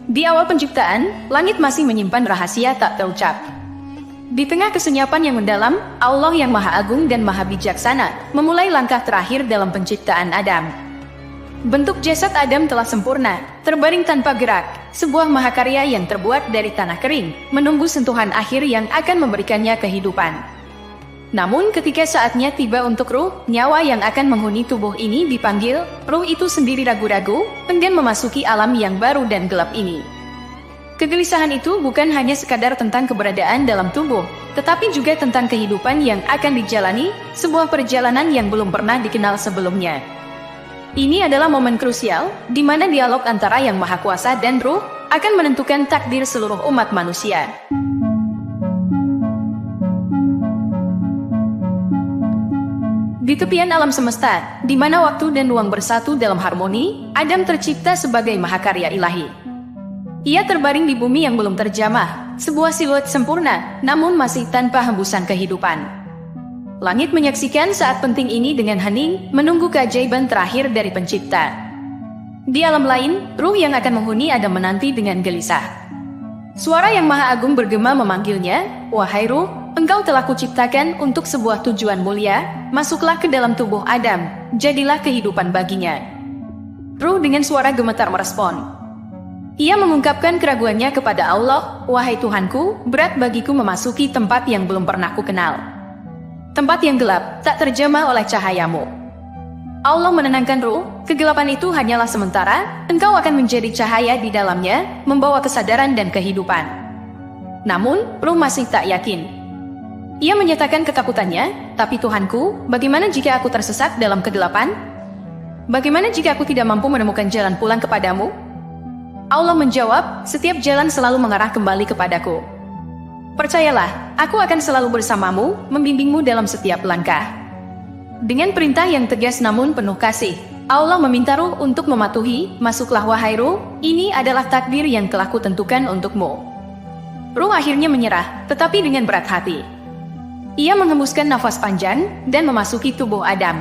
Di awal penciptaan, langit masih menyimpan rahasia tak terucap. Di tengah kesenyapan yang mendalam, Allah yang Maha Agung dan Maha Bijaksana memulai langkah terakhir dalam penciptaan Adam. Bentuk jasad Adam telah sempurna, terbaring tanpa gerak, sebuah mahakarya yang terbuat dari tanah kering, menunggu sentuhan akhir yang akan memberikannya kehidupan. Namun ketika saatnya tiba untuk ruh, nyawa yang akan menghuni tubuh ini dipanggil, ruh itu sendiri ragu-ragu, enggan memasuki alam yang baru dan gelap ini. Kegelisahan itu bukan hanya sekadar tentang keberadaan dalam tubuh, tetapi juga tentang kehidupan yang akan dijalani, sebuah perjalanan yang belum pernah dikenal sebelumnya. Ini adalah momen krusial, di mana dialog antara Yang Maha Kuasa dan ruh akan menentukan takdir seluruh umat manusia. Di tepian alam semesta, di mana waktu dan ruang bersatu dalam harmoni, Adam tercipta sebagai mahakarya ilahi. Ia terbaring di bumi yang belum terjamah, sebuah siluet sempurna, namun masih tanpa hembusan kehidupan. Langit menyaksikan saat penting ini dengan hening, menunggu keajaiban terakhir dari pencipta. Di alam lain, ruh yang akan menghuni Adam menanti dengan gelisah. Suara Yang Maha Agung bergema memanggilnya, "Wahai ruh, engkau telah kuciptakan untuk sebuah tujuan mulia, masuklah ke dalam tubuh Adam, jadilah kehidupan baginya." Ruh dengan suara gemetar merespon. Ia mengungkapkan keraguannya kepada Allah, "Wahai Tuhanku, berat bagiku memasuki tempat yang belum pernah kukenal. Tempat yang gelap, tak terjamah oleh cahayamu." Allah menenangkan ruh, kegelapan itu hanyalah sementara, engkau akan menjadi cahaya di dalamnya, membawa kesadaran dan kehidupan. Namun, ruh masih tak yakin. Ia menyatakan ketakutannya, "Tapi Tuhanku, bagaimana jika aku tersesat dalam kegelapan? Bagaimana jika aku tidak mampu menemukan jalan pulang kepadamu?" Allah menjawab, "Setiap jalan selalu mengarah kembali kepadaku. Percayalah, aku akan selalu bersamamu, membimbingmu dalam setiap langkah." Dengan perintah yang tegas namun penuh kasih, Allah meminta ruh untuk mematuhi, "Masuklah wahai ruh, ini adalah takdir yang telah kutentukan untukmu." Ruh akhirnya menyerah, tetapi dengan berat hati. Ia menghembuskan nafas panjang, dan memasuki tubuh Adam.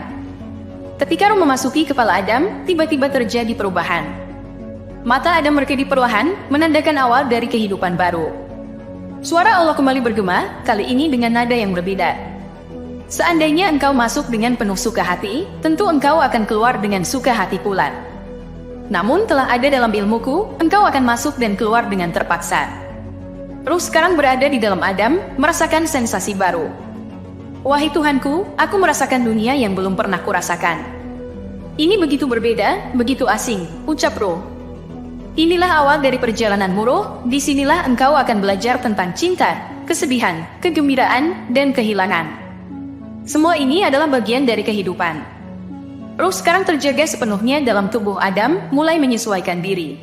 Ketika ruh memasuki kepala Adam, tiba-tiba terjadi perubahan. Mata Adam berkedip perlahan, menandakan awal dari kehidupan baru. Suara Allah kembali bergema, kali ini dengan nada yang berbeda. "Seandainya engkau masuk dengan penuh suka hati, tentu engkau akan keluar dengan suka hati pula. Namun telah ada dalam ilmuku, engkau akan masuk dan keluar dengan terpaksa." Ruh sekarang berada di dalam Adam, merasakan sensasi baru. "Wahai Tuhanku, aku merasakan dunia yang belum pernah kurasakan. Ini begitu berbeda, begitu asing," ucap ruh. "Inilah awal dari perjalananmu ruh, disinilah engkau akan belajar tentang cinta, kesedihan, kegembiraan, dan kehilangan. Semua ini adalah bagian dari kehidupan." Ruh sekarang terjaga sepenuhnya dalam tubuh Adam, mulai menyesuaikan diri.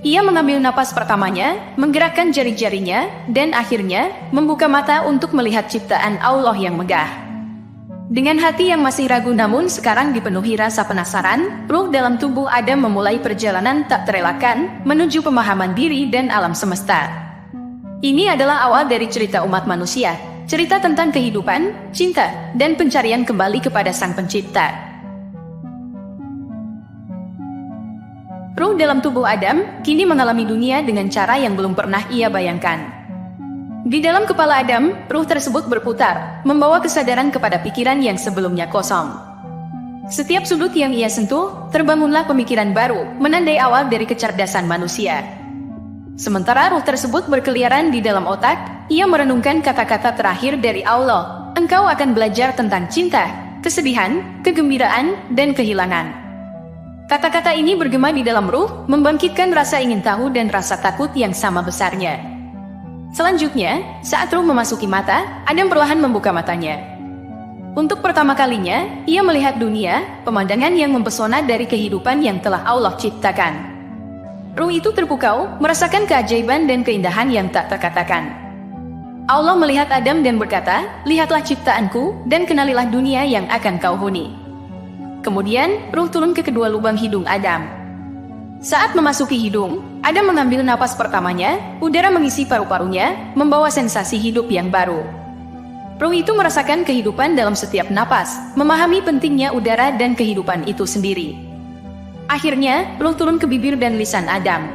Ia mengambil napas pertamanya, menggerakkan jari-jarinya, dan akhirnya membuka mata untuk melihat ciptaan Allah yang megah. Dengan hati yang masih ragu namun sekarang dipenuhi rasa penasaran, ruh dalam tubuh Adam memulai perjalanan tak terelakkan menuju pemahaman diri dan alam semesta. Ini adalah awal dari cerita umat manusia, cerita tentang kehidupan, cinta, dan pencarian kembali kepada Sang Pencipta. Ruh dalam tubuh Adam kini mengalami dunia dengan cara yang belum pernah ia bayangkan. Di dalam kepala Adam, ruh tersebut berputar, membawa kesadaran kepada pikiran yang sebelumnya kosong. Setiap sudut yang ia sentuh, terbangunlah pemikiran baru, menandai awal dari kecerdasan manusia. Sementara ruh tersebut berkeliaran di dalam otak, ia merenungkan kata-kata terakhir dari Allah, "Engkau akan belajar tentang cinta, kesedihan, kegembiraan, dan kehilangan." Kata-kata ini bergema di dalam ruh, membangkitkan rasa ingin tahu dan rasa takut yang sama besarnya. Selanjutnya, saat ruh memasuki mata, Adam perlahan membuka matanya. Untuk pertama kalinya, ia melihat dunia, pemandangan yang mempesona dari kehidupan yang telah Allah ciptakan. Ruh itu terpukau, merasakan keajaiban dan keindahan yang tak terkatakan. Allah melihat Adam dan berkata, "Lihatlah ciptaanku, dan kenalilah dunia yang akan kau huni." Kemudian, ruh turun ke kedua lubang hidung Adam. Saat memasuki hidung, Adam mengambil napas pertamanya, udara mengisi paru-parunya, membawa sensasi hidup yang baru. Ruh itu merasakan kehidupan dalam setiap napas, memahami pentingnya udara dan kehidupan itu sendiri. Akhirnya, ruh turun ke bibir dan lisan Adam.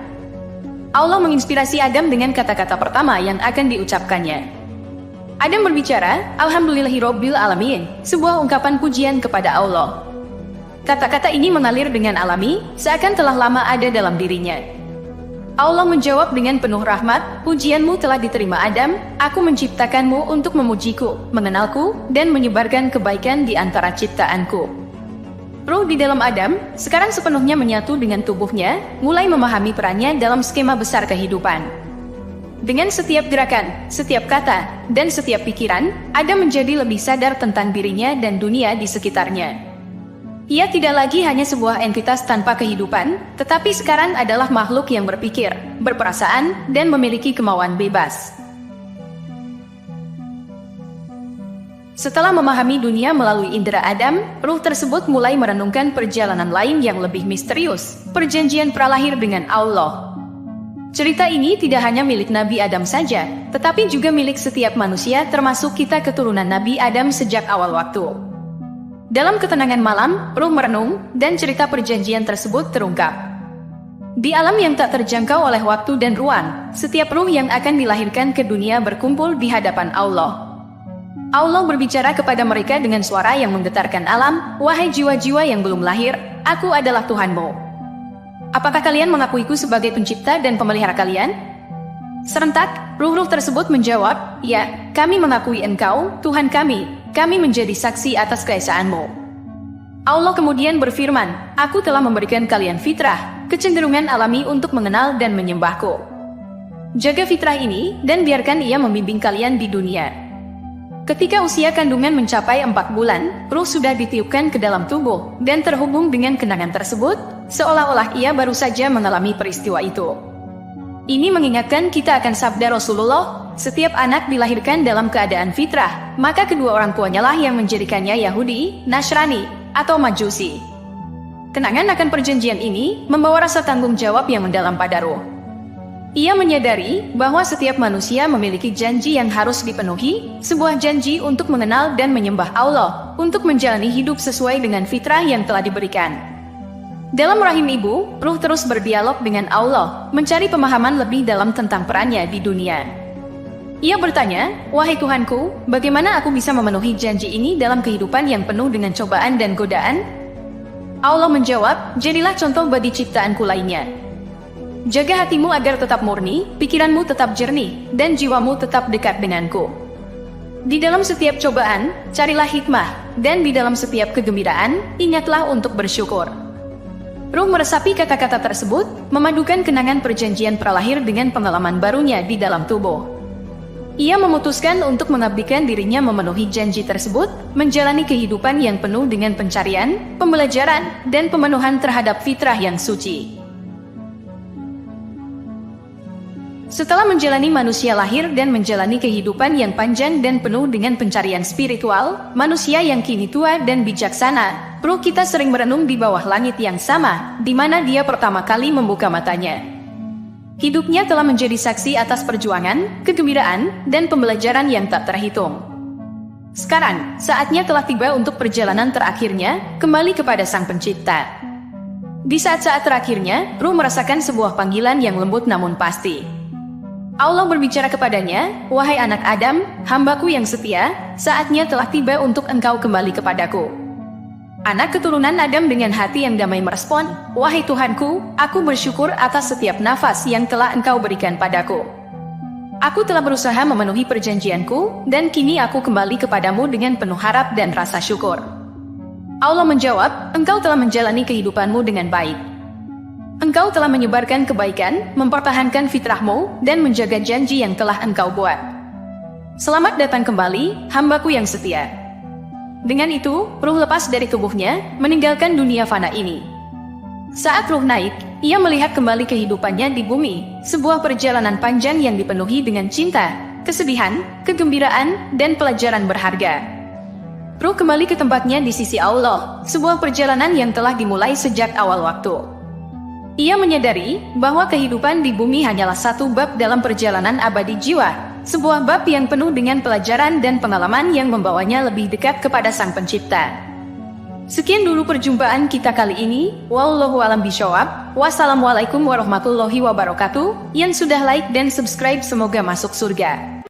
Allah menginspirasi Adam dengan kata-kata pertama yang akan diucapkannya. Adam berbicara, Alhamdulillahirobbil alamin, sebuah ungkapan pujian kepada Allah. Kata-kata ini mengalir dengan alami, seakan telah lama ada dalam dirinya. Allah menjawab dengan penuh rahmat, pujianmu telah diterima Adam, aku menciptakanmu untuk memujiku, mengenalku, dan menyebarkan kebaikan di antara ciptaanku. Ruh di dalam Adam sekarang sepenuhnya menyatu dengan tubuhnya, mulai memahami perannya dalam skema besar kehidupan. Dengan setiap gerakan, setiap kata, dan setiap pikiran, Adam menjadi lebih sadar tentang dirinya dan dunia di sekitarnya. Ia tidak lagi hanya sebuah entitas tanpa kehidupan, tetapi sekarang adalah makhluk yang berpikir, berperasaan, dan memiliki kemauan bebas. Setelah memahami dunia melalui indera Adam, ruh tersebut mulai merenungkan perjalanan lain yang lebih misterius, perjanjian pralahir dengan Allah. Cerita ini tidak hanya milik Nabi Adam saja, tetapi juga milik setiap manusia termasuk kita keturunan Nabi Adam sejak awal waktu. Dalam ketenangan malam, ruh merenung, dan cerita perjanjian tersebut terungkap. Di alam yang tak terjangkau oleh waktu dan ruang, setiap ruh yang akan dilahirkan ke dunia berkumpul di hadapan Allah. Allah berbicara kepada mereka dengan suara yang menggetarkan alam, wahai jiwa-jiwa yang belum lahir, aku adalah Tuhanmu. Apakah kalian mengakuiku sebagai pencipta dan pemelihara kalian? Serentak, ruh-ruh tersebut menjawab, ya, kami mengakui engkau, Tuhan kami menjadi saksi atas keesaanmu. Allah kemudian berfirman, aku telah memberikan kalian fitrah, kecenderungan alami untuk mengenal dan menyembahku. Jaga fitrah ini, dan biarkan ia membimbing kalian di dunia. Ketika usia kandungan mencapai 4 bulan, ruh sudah ditiupkan ke dalam tubuh, dan terhubung dengan kenangan tersebut, seolah-olah ia baru saja mengalami peristiwa itu. Ini mengingatkan kita akan sabda Rasulullah, setiap anak dilahirkan dalam keadaan fitrah, maka kedua orang tuanya lah yang menjadikannya Yahudi, Nasrani, atau Majusi. Kenangan akan perjanjian ini membawa rasa tanggung jawab yang mendalam pada ruh. Ia menyadari bahwa setiap manusia memiliki janji yang harus dipenuhi, sebuah janji untuk mengenal dan menyembah Allah, untuk menjalani hidup sesuai dengan fitrah yang telah diberikan. Dalam rahim ibu, ruh terus berdialog dengan Allah, mencari pemahaman lebih dalam tentang perannya di dunia. Ia bertanya, wahai Tuhanku, bagaimana aku bisa memenuhi janji ini dalam kehidupan yang penuh dengan cobaan dan godaan? Allah menjawab, jadilah contoh bagi ciptaanku lainnya. Jaga hatimu agar tetap murni, pikiranmu tetap jernih, dan jiwamu tetap dekat denganku. Di dalam setiap cobaan, carilah hikmah, dan di dalam setiap kegembiraan, ingatlah untuk bersyukur. Ruh meresapi kata-kata tersebut, memadukan kenangan perjanjian pralahir dengan pengalaman barunya di dalam tubuh. Ia memutuskan untuk mengabdikan dirinya memenuhi janji tersebut, menjalani kehidupan yang penuh dengan pencarian, pembelajaran, dan pemenuhan terhadap fitrah yang suci. Setelah menjalani manusia lahir dan menjalani kehidupan yang panjang dan penuh dengan pencarian spiritual, manusia yang kini tua dan bijaksana, ruh kita sering merenung di bawah langit yang sama, di mana dia pertama kali membuka matanya. Hidupnya telah menjadi saksi atas perjuangan, kegembiraan, dan pembelajaran yang tak terhitung. Sekarang, saatnya telah tiba untuk perjalanan terakhirnya, kembali kepada Sang Pencipta. Di saat-saat terakhirnya, ruh merasakan sebuah panggilan yang lembut namun pasti. Allah berbicara kepadanya, wahai anak Adam, hambaku yang setia, saatnya telah tiba untuk engkau kembali kepadaku. Anak keturunan Adam dengan hati yang damai merespon, wahai Tuhanku, aku bersyukur atas setiap nafas yang telah engkau berikan padaku. Aku telah berusaha memenuhi perjanjianku, dan kini aku kembali kepadamu dengan penuh harap dan rasa syukur. Allah menjawab, engkau telah menjalani kehidupanmu dengan baik. Engkau telah menyebarkan kebaikan, mempertahankan fitrahmu, dan menjaga janji yang telah engkau buat. Selamat datang kembali, hambaku yang setia. Dengan itu, ruh lepas dari tubuhnya, meninggalkan dunia fana ini. Saat ruh naik, ia melihat kembali kehidupannya di bumi, sebuah perjalanan panjang yang dipenuhi dengan cinta, kesedihan, kegembiraan, dan pelajaran berharga. Ruh kembali ke tempatnya di sisi Allah, sebuah perjalanan yang telah dimulai sejak awal waktu. Ia menyadari bahwa kehidupan di bumi hanyalah satu bab dalam perjalanan abadi jiwa, sebuah bab yang penuh dengan pelajaran dan pengalaman yang membawanya lebih dekat kepada Sang Pencipta. Sekian dulu perjumpaan kita kali ini. Wallahu a'lam bishawab. Wassalamualaikum warahmatullahi wabarakatuh. Yang sudah like dan subscribe semoga masuk surga.